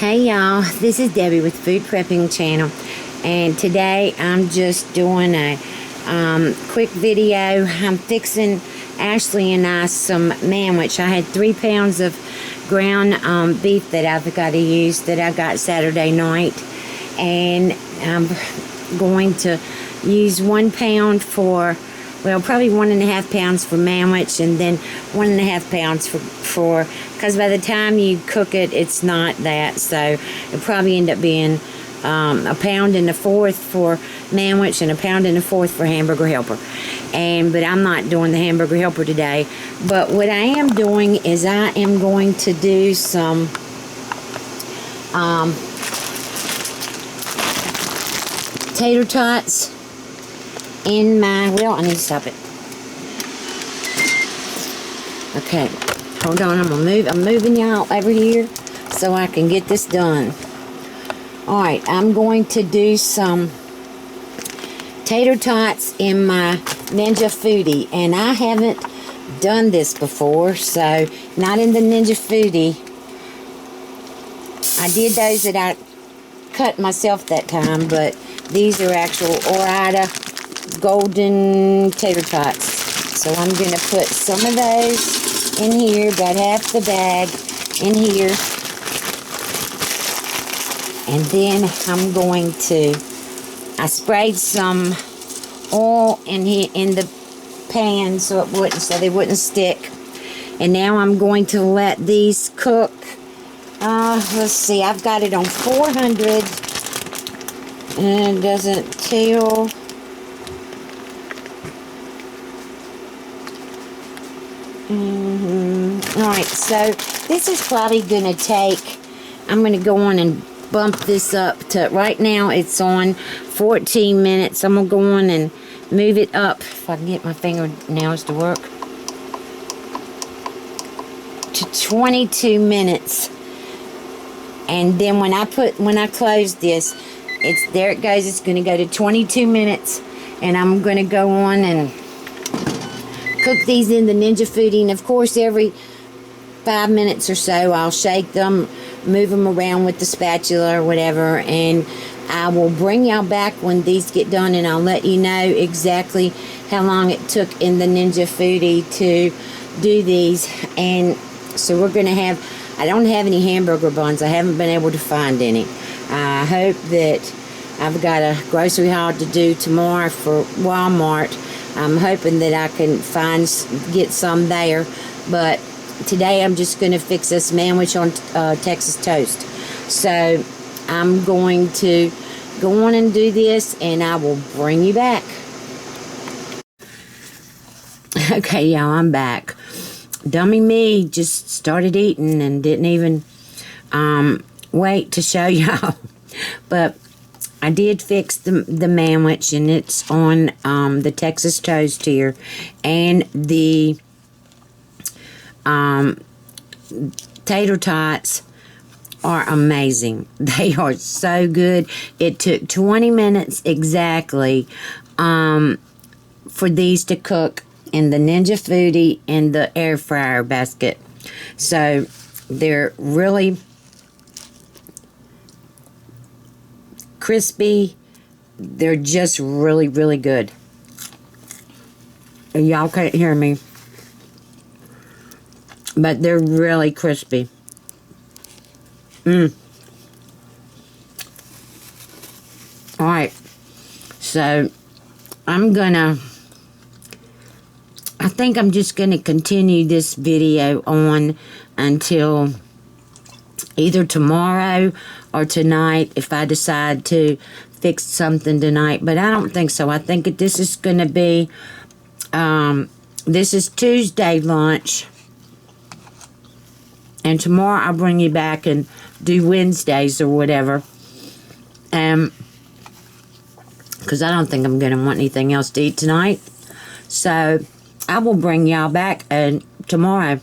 Hey y'all, this is Debbie with Food Prepping channel, and today I'm just doing a quick video. I'm fixing Ashley and I some Manwich. I had 3 pounds of ground beef that I've got to use that I got Saturday night, and I'm going to use 1 pound for, well, probably 1.5 pounds for Manwich, and then 1.5 pounds for because by the time you cook it, it's not that, so it'll probably end up being 1.25 pounds for Manwich and 1.25 pounds for Hamburger Helper. But I'm not doing the Hamburger Helper today. But what I am doing is I am going to do some Tater Tots in my, well, I need to stop it. Okay, hold on, I'm moving y'all over here so I can get this done. Alright, I'm going to do some Tater Tots in my Ninja Foodi, and I haven't done this before, so not in the Ninja Foodi. I did those that I cut myself that time, but these are actual Ore-Ida golden tater tots. So I'm going to put some of those in here, about half the bag in here. And then I'm going to, I sprayed some oil in here in the pan so they wouldn't stick. And now I'm going to let these cook. Let's see, I've got it on 400, and it doesn't tell. Alright, so this is probably going to take, I'm going to go on and bump this up to, right now it's on 14 minutes. I'm going to go on and move it up, if I can get my fingernails to work, to 22 minutes. And then when I close this, there it goes, it's going to go to 22 minutes. And I'm going to go on and cook these in the Ninja Foodi, and of course every 5 minutes or so I'll shake them, move them around with the spatula or whatever, and I will bring y'all back when these get done, and I'll let you know exactly how long it took in the Ninja Foodi to do these. And so we're going to have, I don't have any hamburger buns. I haven't been able to find any. I hope that, I've got a grocery haul to do tomorrow for Walmart. I'm hoping that I can get some there, but today I'm just going to fix this Manwich on Texas toast. So I'm going to go on and do this, and I will bring you back. Okay, y'all, I'm back. Dummy me just started eating and didn't even wait to show y'all. But I did fix the Manwich, and it's on the Texas toast here, and the Tater Tots are amazing. They are so good. It took 20 minutes exactly for these to cook in the Ninja Foodi in the air fryer basket. So they're really crispy. They're just really, really good. Y'all can't hear me, but they're really crispy. Alright, so I think I'm just gonna continue this video on until either tomorrow or tonight, if I decide to fix something tonight. But I don't think so. I think this is going to be, this is Tuesday lunch. And tomorrow I'll bring you back and do Wednesdays or whatever. Because I don't think I'm going to want anything else to eat tonight. So I will bring y'all back tomorrow.